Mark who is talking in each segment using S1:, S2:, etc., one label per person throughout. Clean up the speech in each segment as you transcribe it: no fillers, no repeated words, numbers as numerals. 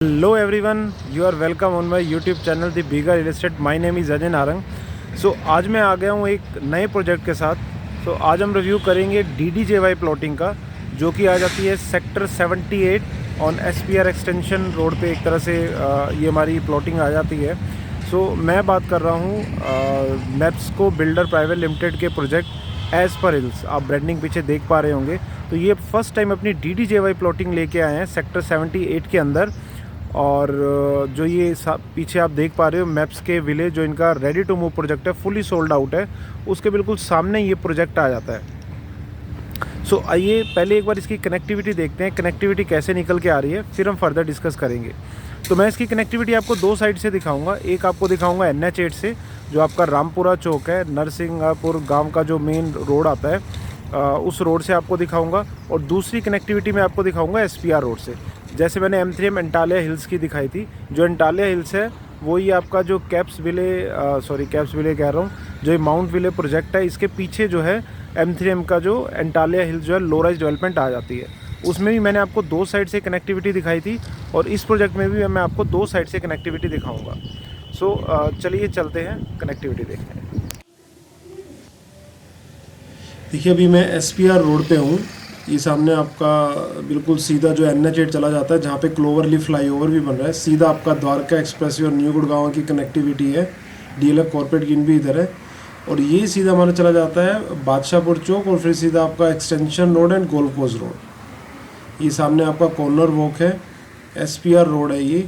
S1: Hello everyone, you are welcome on my YouTube channel the bigger real estate. My name is Ajay Narang. So आज मैं आ गया हूँ एक नए प्रोजेक्ट के साथ। सो आज हम रिव्यू करेंगे DDJY प्लॉटिंग का, जो कि आ जाती है sector 78 on SPR extension road पे। एक तरह से ये हमारी प्लॉटिंग आ जाती है। सो मैं बात कर रहा हूँ मैप्सको बिल्डर प्राइवेट लिमिटेड के प्रोजेक्ट एज पर हिल्स। आप ब्रांडिंग पीछे देख पा रहे होंगे। तो ये फर्स्ट टाइम अपनी DDJY प्लॉटिंग लेके आए हैं सेक्टर 78 के अंदर। और जो ये पीछे आप देख पा रहे हो मैप्स के विलेज, जो इनका रेडी टू मूव प्रोजेक्ट है, फुली सोल्ड आउट है, उसके बिल्कुल सामने ये प्रोजेक्ट आ जाता है। सो आइए पहले एक बार इसकी कनेक्टिविटी देखते हैं, कनेक्टिविटी कैसे निकल के आ रही है, फिर हम फर्दर डिस्कस करेंगे। तो मैं इसकी कनेक्टिविटी आपको दो साइड से दिखाऊंगा। एक आपको दिखाऊंगा NH8 से, जो आपका रामपुरा चौक है, नरसिंगापुर गाँव का जो मेन रोड आता है, उस रोड से आपको दिखाऊंगा। और दूसरी कनेक्टिविटी मैं आपको दिखाऊंगा SPR रोड से। जैसे मैंने M3M एंटालिया हिल्स की दिखाई थी, जो एंटालिया हिल्स है वही आपका जो कैप्स विले कह रहा हूँ, जो माउंट विले प्रोजेक्ट है, इसके पीछे जो है M3M का जो एंटालिया हिल्स जो है लो राइज डेवलपमेंट आ जाती है। उसमें भी मैंने आपको दो साइड से कनेक्टिविटी दिखाई थी, और इस प्रोजेक्ट में भी मैं आपको दो साइड से कनेक्टिविटी दिखाऊँगा। सो चलिए चलते हैं कनेक्टिविटी देखने। देखिए अभी मैं SPR रोड पे हूँ। ये सामने आपका बिल्कुल सीधा जो NH8 चला जाता है, जहाँ पे क्लोवरलीफ फ्लाईओवर भी बन रहा है। सीधा आपका द्वारका एक्सप्रेसवे और न्यू गुड़गांव की कनेक्टिविटी है। DLF कॉर्पोरेट गिन भी इधर है, और ये सीधा हमारा चला जाता है बादशाहपुर चौक, और फिर सीधा आपका extension road and golf course road. ये सामने आपका कॉर्नर वॉक है, SPR रोड है ये।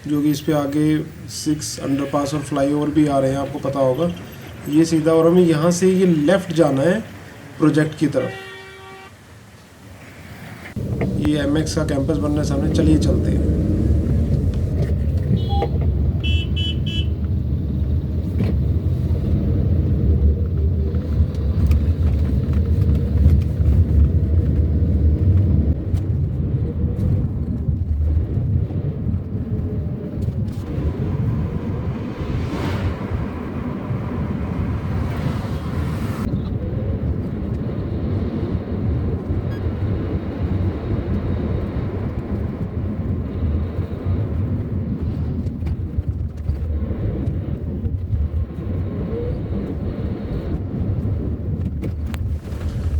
S1: जो कि इस पे आगे 6 अंडरपास और फ्लाईओवर भी आ रहे हैं, आपको पता होगा। ये सीधा, और हमें यहाँ से ये लेफ़्ट जाना है प्रोजेक्ट की तरफ। ये MX का कैंपस बनना है सामने। चलिए चलते हैं।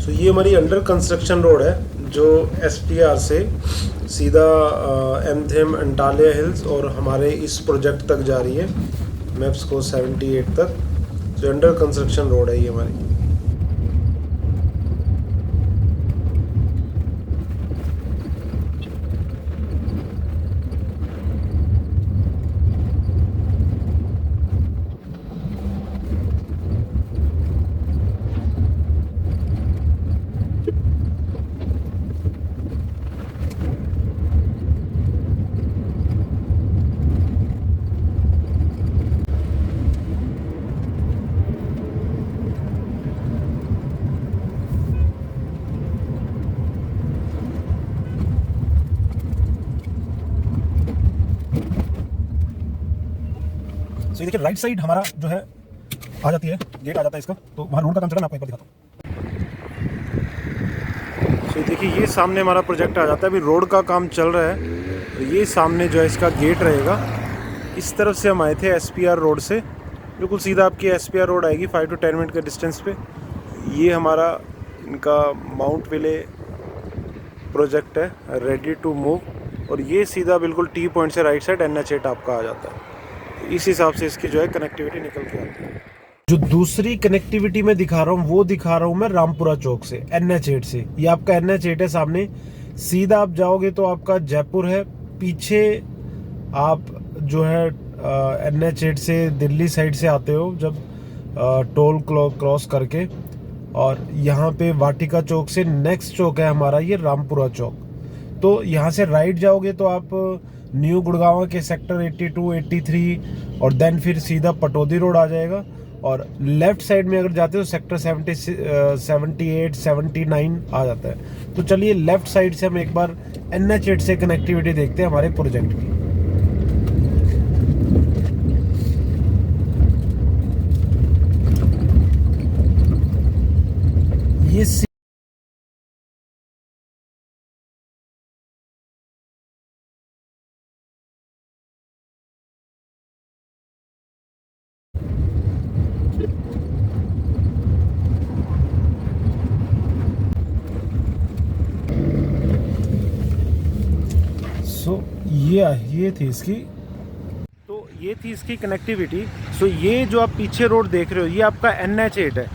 S1: तो ये हमारी अंडर कंस्ट्रक्शन रोड है, जो SPR से सीधा M3M एंटालिया हिल्स और हमारे इस प्रोजेक्ट तक जा रही है, मैप्सको 78 तक। जो अंडर कंस्ट्रक्शन रोड है ये हमारी।
S2: तो ये देखिए राइट साइड हमारा जो है आ जाती है, गेट आ जाता है इसका। तो वहाँ रोड का काम चल रहा है, मैं आपको एक बार दिखाता हूँ।
S1: तो देखिए ये सामने हमारा प्रोजेक्ट आ जाता है। अभी रोड का काम चल रहा है, और ये सामने जो है इसका गेट रहेगा। इस तरफ से हम आए थे SPR रोड से, बिल्कुल सीधा आपकी SPR रोड आएगी 5 to 10 मिनट के डिस्टेंस पे। ये हमारा इनका माउंट विले प्रोजेक्ट है, रेडी टू मूव। और ये सीधा बिल्कुल T पॉइंट से राइट साइड NH8 आपका आ जाता है। इस हिसाब से इसकी जो है कनेक्टिविटी निकल के आती है। जो दूसरी कनेक्टिविटी मैं दिखा रहा हूँ, वो दिखा रहा हूँ मैं रामपुरा चौक से, NH8 से। ये आपका NH8 है सामने। सीधा आप जाओगे तो आपका जयपुर है। पीछे आप जो है NH8 से दिल्ली साइड से आते हो, जब टोल क्रॉस करके, और यहाँ पे वाटिका चौक से नेक्स्ट चौक है हमारा ये रामपुरा चौक। तो यहाँ से राइट जाओगे तो आप न्यू गुड़गांव के सेक्टर 82, 83, और देन फिर सीधा पटौदी रोड आ जाएगा। और लेफ्ट साइड में अगर जाते हो सेक्टर 78, 79 आ जाता है। तो चलिए लेफ्ट साइड से हम एक बार NH8 से कनेक्टिविटी देखते हैं हमारे प्रोजेक्ट की। ये
S2: ये थी इसकी।
S1: तो ये थी इसकी कनेक्टिविटी। सो ये जो आप पीछे रोड देख रहे हो ये आपका NH8 है।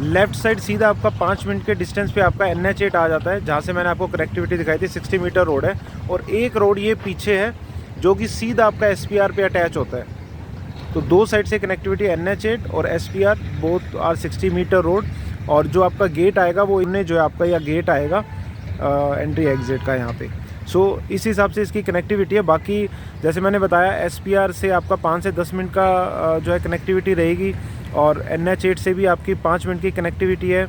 S1: लेफ्ट साइड सीधा आपका 5 मिनट के डिस्टेंस पे आपका NH8 आ जाता है, जहाँ से मैंने आपको कनेक्टिविटी दिखाई थी। 60 मीटर रोड है और एक रोड ये पीछे है जो कि सीधा आपका SPR पे अटैच होता है। तो दो साइड से कनेक्टिविटी NH8 और SPR both are 60 metre road. और जो आपका गेट आएगा वो इन्हें जो है आपका यह गेट आएगा एंट्री एग्जिट का यहाँ पे। सो इस हिसाब से इसकी कनेक्टिविटी है। बाकी जैसे मैंने बताया SPR से आपका 5 से 10 मिनट का जो है कनेक्टिविटी रहेगी और NH8 से भी आपकी 5 मिनट की कनेक्टिविटी है।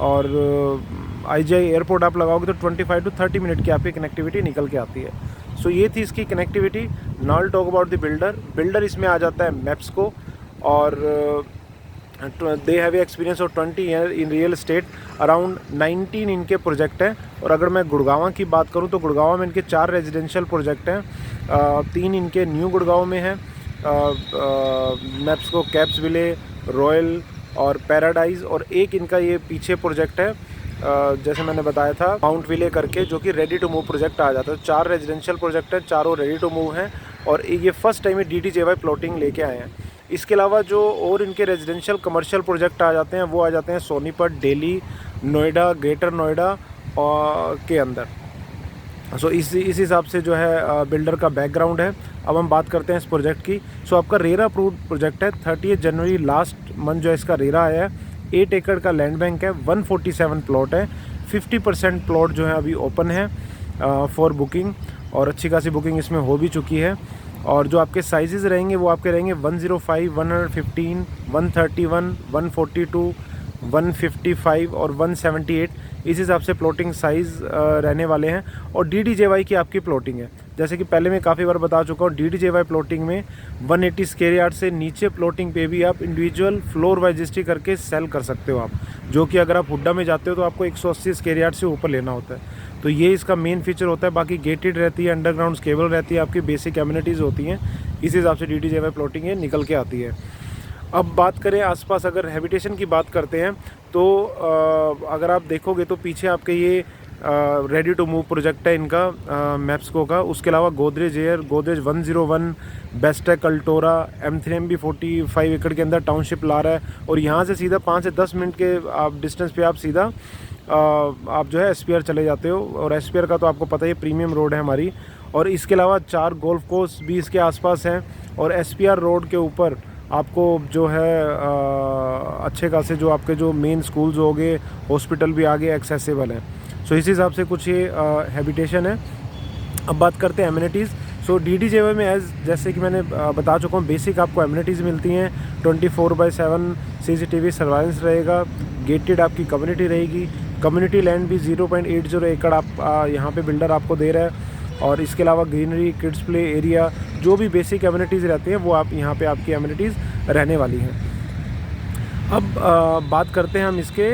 S1: और IGI एयरपोर्ट आप लगाओगे तो 25 to 30 मिनट की आपकी कनेक्टिविटी निकल के आती है। सो ये थी इसकी connectivity. Now talk about the builder इसमें आ जाता है मैप्सको और they have experience of 20 year in real estate. Around 19 इनके प्रोजेक्ट हैं। और अगर मैं गुड़गांव की बात करूं तो गुड़गांव में इनके 4 रेजिडेंशियल प्रोजेक्ट हैं। 3 इनके न्यू गुड़गांव में हैं, मैप्सको कैप्स विले, रॉयल और पैराडाइज। और एक इनका ये पीछे प्रोजेक्ट है जैसे मैंने बताया था माउंट विले करके, जो कि रेडी टू मूव प्रोजेक्ट आ जाता है। 4 रेजिडेंशियल प्रोजेक्ट हैं, चारों रेडी टू मूव हैं और ये फर्स्ट टाइम DDJY प्लॉटिंग लेके आए हैं। इसके अलावा जो और इनके रेजिडेंशियल कमर्शियल प्रोजेक्ट आ जाते हैं वो आ जाते हैं सोनीपत, दिल्ली, नोएडा, ग्रेटर नोएडा और के अंदर। सो इस हिसाब से जो है बिल्डर का बैकग्राउंड है। अब हम बात करते हैं इस प्रोजेक्ट की। सो आपका रेरा अप्रूव्ड प्रोजेक्ट है। 30 जनवरी लास्ट मंथ जो है इसका रेरा आया है। 8 एकड़ का लैंड बैंक है, 147 प्लॉट है। 50% प्लॉट जो है अभी ओपन है फॉर बुकिंग और अच्छी खासी बुकिंग इसमें हो भी चुकी है। और जो आपके साइजेस रहेंगे वो आपके रहेंगे 105, 115, 131, 142, 155 और 178। इस हिसाब से प्लॉटिंग साइज़ रहने वाले हैं। और DDJY की आपकी प्लॉटिंग है, जैसे कि पहले मैं काफ़ी बार बता चुका हूँ, DDJY प्लॉटिंग में 180 स्क्वायर यार्ड से नीचे प्लॉटिंग पे भी आप इंडिविजुअल फ्लोर वाइज रजिस्ट्री करके सेल कर सकते हो आप, जो कि अगर आप हुड्डा में जाते हो तो आपको 180 स्क्वायर यार्ड से ऊपर लेना होता है। तो ये इसका मेन फीचर होता है। बाकी गेटेड रहती है, अंडरग्राउंड केबल रहती है, आपकी बेसिक एमिनिटीज़ होती हैं। इस हिसाब से DDJY प्लॉटिंग है निकल के आती है। अब बात करें आसपास, अगर हैबिटेशन की बात करते हैं तो अगर आप देखोगे तो पीछे आपके ये रेडी टू मूव प्रोजेक्ट है इनका मैप्सको का। उसके अलावा गोदरेज एयर, गोदरेज 101, बेस्टेक, अल्टोरा, M3MB 45 एकड़ के अंदर टाउनशिप ला रहा है। और यहाँ से सीधा 5 से 10 मिनट के आप डिस्टेंस पे आप सीधा आप जो है SPR चले जाते हो। और SPR का तो आपको पता ही प्रीमियम रोड है हमारी। और इसके अलावा 4 गोल्फ कोर्स भी इसके आसपास हैं। और SPR रोड के ऊपर आपको जो है अच्छे खासे जो आपके जो मेन स्कूल्स हो गए, हॉस्पिटल भी आगे एक्सेसिबल हैं। सो इस हिसाब से कुछ ये हैबिटेशन है। अब बात करते हैं एमिनिटीज़। सो DDJY में जैसे कि मैंने बता चुका हूँ, बेसिक आपको एमिनिटीज़ मिलती हैं। 24/7 CCTV सर्वाइलेंस रहेगा। गेटेड आपकी कम्युनिटी रहेगी। कम्युनिटी लैंड भी 0.80 एकड़ आप यहाँ पे बिल्डर आपको दे रहा है। और इसके अलावा ग्रीनरी, किड्स प्ले एरिया, जो भी बेसिक एमिनिटीज़ रहती हैं वो आप यहाँ पे आपकी एमिनिटीज़ रहने वाली हैं। अब बात करते हैं हम इसके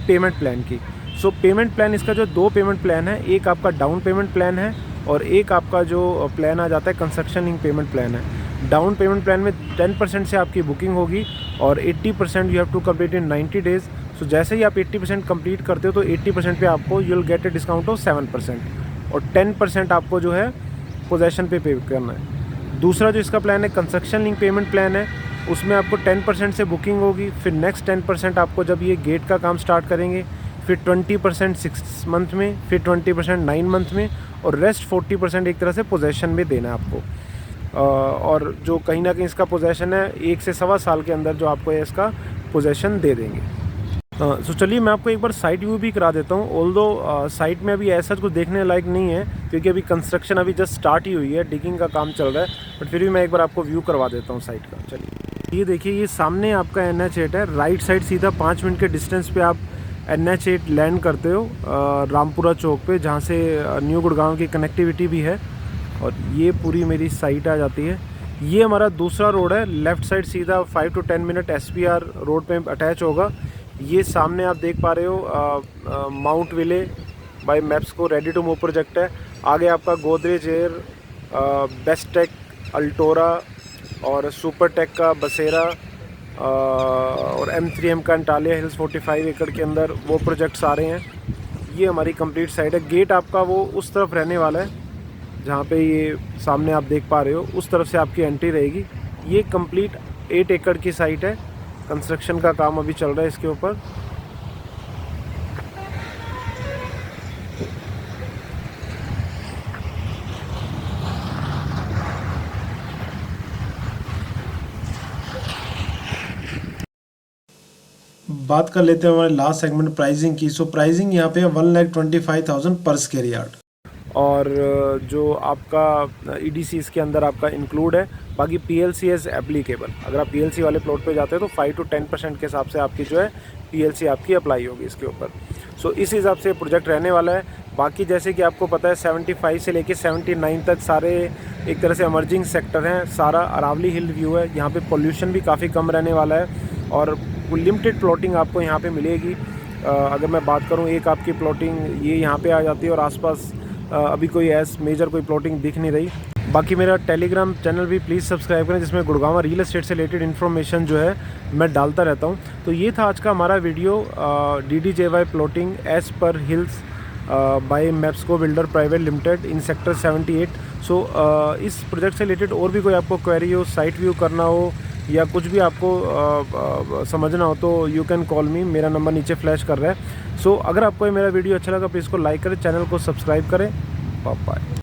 S1: पेमेंट प्लान की। सो पेमेंट प्लान इसका जो 2 पेमेंट प्लान है, एक आपका डाउन पेमेंट प्लान है और एक आपका जो प्लान आ जाता है कंस्ट्रक्शन लिंक पेमेंट प्लान है। डाउन पेमेंट प्लान में 10% से आपकी बुकिंग होगी और 80% you have to complete in 90 days. So जैसे ही आप 80% कंप्लीट करते हो तो 80% पे आपको you will get a discount of 7% और 10% आपको जो है पोजेसन पे करना है। दूसरा जो इसका प्लान है कंस्ट्रक्शन लिंक पेमेंट प्लान है, उसमें आपको 10% से बुकिंग होगी। फिर नेक्स्ट 10% आपको जब ये गेट का काम स्टार्ट करेंगे, फिर 20% 6 मंथ में, फिर 20% 9 मंथ में और रेस्ट 40% एक तरह से पोजेसन में देना है आपको। और जो कहीं ना कहीं इसका पोजेसन है 1 से सवा साल के अंदर जो आपको इसका पोजेसन दे देंगे। तो चलिए मैं आपको एक बार साइट व्यू भी करा देता हूँ। ऑल्दो साइट में अभी ऐसा कुछ देखने लायक नहीं है क्योंकि अभी कंस्ट्रक्शन अभी जस्ट स्टार्ट ही हुई है, डिगिंग का काम चल रहा है, बट फिर भी मैं एक बार आपको व्यू करवा देता हूँ साइट का। चलिए ये देखिए, ये सामने आपका NH8 है। राइट साइड सीधा 5 मिनट के डिस्टेंस पे आप NH8 लैंड करते हो रामपुरा चौक पे, जहाँ से न्यू गुड़गांव की कनेक्टिविटी भी है। और ये पूरी मेरी साइट आ जाती है। ये हमारा दूसरा रोड है, लेफ़्ट साइड सीधा 5 to 10 मिनट SPR रोड पे अटैच होगा। ये सामने आप देख पा रहे हो Mount Ville by Mapsko ready to move project है। आगे आपका गोदरेज एयर, बेस्टेक, अल्टोरा और सुपरटेक का बसेरा और M3M का अंटालिया हिल्स 45 एकड़ के अंदर वो प्रोजेक्ट्स आ रहे हैं। ये हमारी कंप्लीट साइट है। गेट आपका वो उस तरफ रहने वाला है जहाँ पे ये सामने आप देख पा रहे हो उस तरफ से आपकी एंट्री रहेगी। ये कंप्लीट 8 एकड़ की साइट है। कंस्ट्रक्शन का काम अभी चल रहा है इसके ऊपर। बात कर लेते हैं हमारे लास्ट सेगमेंट प्राइसिंग की। सो प्राइसिंग यहाँ पे 1,25,000 पर स्क्वायर यार्ड। और जो आपका EDC इसके अंदर आपका इंक्लूड है। बाकी PLC एज एप्लीकेबल, अगर आप PLC वाले प्लॉट पे जाते हैं तो 5 to 10% के हिसाब से आपकी जो है PLC आपकी अप्लाई होगी इसके ऊपर। सो इस हिसाब से प्रोजेक्ट रहने वाला है। बाकी जैसे कि आपको पता है 75 से लेके 79 तक सारे एक तरह से इमर्जिंग सेक्टर हैं। सारा अरावली हिल व्यू है, यहाँ पे पोल्यूशन भी काफ़ी कम रहने वाला है और लिमिटेड प्लॉटिंग आपको यहाँ पे मिलेगी। अगर मैं बात करूँ, एक आपकी प्लॉटिंग ये यहाँ पे आ जाती है और आसपास अभी कोई मेजर कोई प्लॉटिंग दिख नहीं रही। बाकी मेरा टेलीग्राम चैनल भी प्लीज़ सब्सक्राइब करें, जिसमें गुड़गांव रियल एस्टेट से रिलेटेड इन्फॉर्मेशन जो है मैं डालता रहता हूँ। तो ये था आज का हमारा वीडियो, DDJY प्लॉटिंग एज पर hills by Mapsko builder private limited in sector 78। सो इस प्रोजेक्ट से रिलेटेड और भी कोई आपको क्वेरी हो, साइट व्यू करना हो या कुछ भी आपको समझना हो तो यू कैन कॉल मी। मेरा नंबर नीचे फ्लैश कर रहा है। सो अगर आपको ये मेरा वीडियो अच्छा लगा प्लीज़ इसको लाइक करें, चैनल को सब्सक्राइब करें। बाय।